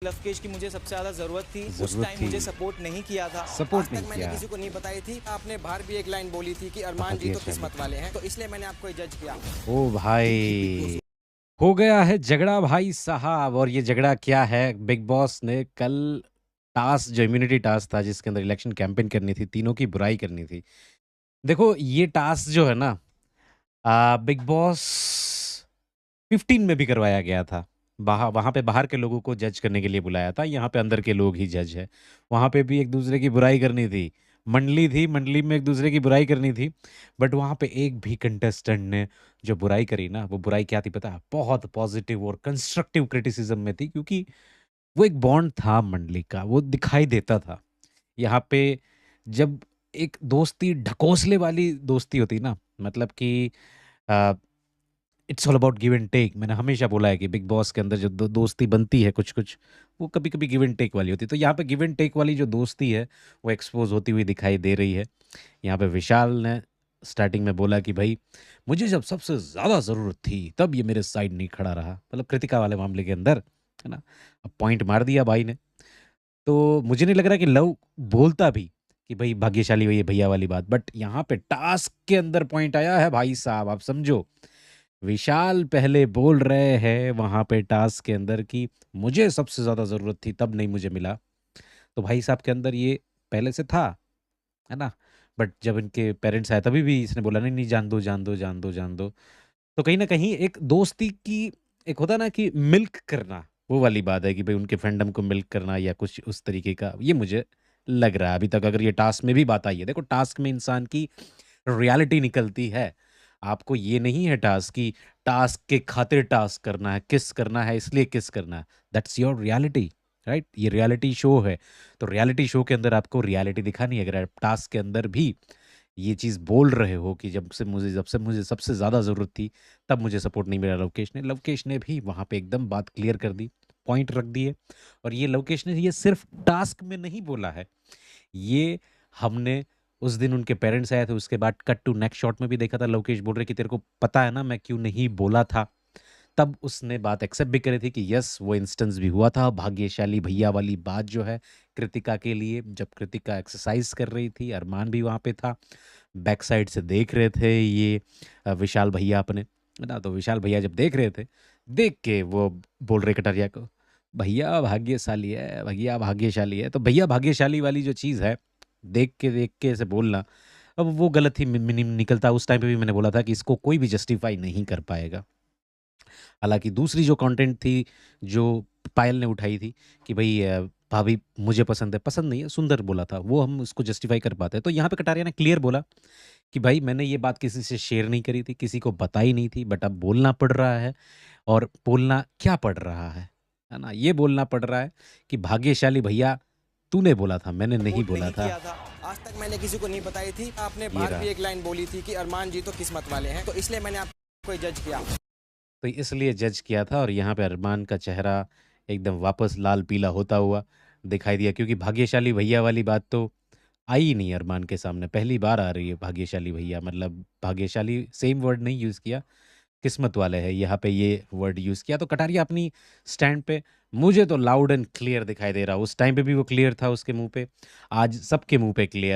लवकेश की मुझे सबसे ज्यादा जरूरत थी। उस ज़रूरत टाइम थी, मुझे सपोर्ट नहीं किया था। आज सपोर्ट तक नहीं मैंने किया। किसी को नहीं बताई थी। आपने बाहर भी एक लाइन बोली थी कि अरमान जी तो भाग्यशाली। किस्मत वाले हैं, तो इसलिए मैंने आपको जज किया। ओ भाई, हो गया है झगड़ा भाई साहब। और ये झगड़ा क्या है, बिग बॉस ने कल टास्क, जो इम्यूनिटी टास्क था जिसके अंदर इलेक्शन कैंपेन करनी थी, तीनों की बुराई करनी थी। देखो ये टास्क जो है ना, बिग बॉस 15 में भी करवाया गया था। वहाँ पे बाहर के लोगों को जज करने के लिए बुलाया था, यहाँ पे अंदर के लोग ही जज है। वहाँ पे भी एक दूसरे की बुराई करनी थी, मंडली थी, मंडली में एक दूसरे की बुराई करनी थी। बट वहाँ पे एक भी कंटेस्टेंट ने जो बुराई करी ना, वो बुराई क्या थी पता है? बहुत पॉजिटिव और कंस्ट्रक्टिव क्रिटिसिज्म में थी, क्योंकि वो एक बॉन्ड था मंडली का, वो दिखाई देता था। यहाँ पे जब एक दोस्ती ढकोसले वाली दोस्ती होती ना, मतलब कि it's all about give and take. मैंने हमेशा बोला है कि बिग बॉस के अंदर जो दोस्ती बनती है कुछ कुछ, वो कभी कभी गिव एंड टेक वाली होती है। तो यहाँ पे गिव एंड टेक वाली जो दोस्ती है, वो एक्सपोज होती हुई दिखाई दे रही है। यहाँ पे विशाल ने स्टार्टिंग में बोला कि भाई, मुझे जब सबसे ज़्यादा ज़रूरत थी तब ये मेरे साइड नहीं खड़ा रहा, मतलब कृतिका वाले मामले के अंदर, है ना। अब पॉइंट मार दिया भाई ने। तो मुझे नहीं लग रहा कि लव बोलता भी कि भाई भाग्यशाली हुई है भैया वाली बात, बट यहाँ पे टास्क के अंदर पॉइंट आया है भाई साहब, आप समझो। विशाल पहले बोल रहे हैं वहां पे टास्क के अंदर कि मुझे सबसे ज्यादा जरूरत थी तब नहीं मुझे मिला। तो भाई साहब के अंदर ये पहले से था, है ना। बट जब इनके पेरेंट्स आए तभी भी इसने बोला नहीं नहीं, जान दो जान दो जान दो जान दो। तो कहीं ना कहीं एक दोस्ती की, एक होता ना कि मिल्क करना, वो वाली बात है कि भाई उनके फैंडम को मिल्क करना या कुछ उस तरीके का, ये मुझे लग रहा है अभी तक। अगर ये टास्क में भी बात आई है, देखो टास्क में इंसान की रियलिटी निकलती है। आपको ये नहीं है टास्क की, टास्क के खातिर टास्क करना है, किस करना है इसलिए किस करना है। That's your reality, right. ये रियलिटी शो है, तो रियलिटी शो के अंदर आपको रियलिटी दिखानी है। अगर आप टास्क के अंदर भी ये चीज़ बोल रहे हो कि जब से मुझे सबसे ज़्यादा ज़रूरत थी तब मुझे सपोर्ट नहीं मिला लवकेश ने भी वहाँ पे एकदम बात क्लियर कर दी, पॉइंट रख दिए। और ये लवकेश ने ये सिर्फ टास्क में नहीं बोला है, ये हमने उस दिन उनके पेरेंट्स आए थे उसके बाद कट टू नेक्स्ट शॉट में भी देखा था। लोकेश बोल रहे कि तेरे को पता है ना मैं क्यों नहीं बोला था। तब उसने बात एक्सेप्ट भी करी थी कि यस, वो इंस्टेंस भी हुआ था। भाग्यशाली भैया वाली बात जो है कृतिका के लिए, जब कृतिका एक्सरसाइज कर रही थी, अरमान भी वहाँ पे था, बैक साइड से देख रहे थे ये विशाल भैया अपने, है ना। तो विशाल भैया जब देख रहे थे, देख के वो बोल रहे कटरिया को, भैया भाग्यशाली है, भैया भाग्यशाली है। तो भैया भाग्यशाली वाली जो चीज़ है, देख के ऐसे बोलना, अब वो गलत ही निकलता। उस टाइम पे भी मैंने बोला था कि इसको कोई भी जस्टिफाई नहीं कर पाएगा। हालाँकि दूसरी जो कंटेंट थी, जो पायल ने उठाई थी कि भई भाभी मुझे पसंद है, पसंद नहीं है, सुंदर बोला था, वो हम उसको जस्टिफ़ाई कर पाते हैं। तो यहाँ पे कटारिया ने क्लियर बोला कि भाई मैंने ये बात किसी से शेयर नहीं करी थी, किसी को बताई नहीं थी, बट अब बोलना पड़ रहा है। और बोलना क्या पड़ रहा है ना? ये बोलना पड़ रहा है कि भाग्यशाली भैया तूने बोला था, मैंने नहीं सपोर्ट बोला नहीं था। किया था। आज तक मैंने किसी को नहीं बताई थी। आपने ये बाहर भी रहा। एक लाइन बोली थी कि अरमान जी तो किस्मत वाले हैं, तो इसलिए मैंने आपको जज किया। तो इसलिए जज किया था, और यहाँ पे अरमान का चेहरा एकदम वापस लाल पीला होता हुआ दिखाई दिया, क्योंकि भाग्यशाली भैया वाली बात तो आई ही नहीं अरमान के सामने। पहली बार आ रही है भाग्यशाली भैया, मतलब भाग्यशाली सेम वर्ड नहीं यूज़ किया, किस्मत वाले हैं यहाँ पे ये वर्ड यूज़ किया। तो कटारिया अपनी स्टैंड पे, मुझे तो लाउड एंड क्लियर दिखाई दे रहा। उस टाइम पे भी वो क्लियर था उसके मुंह पे, आज सबके मुंह पे क्लियर है।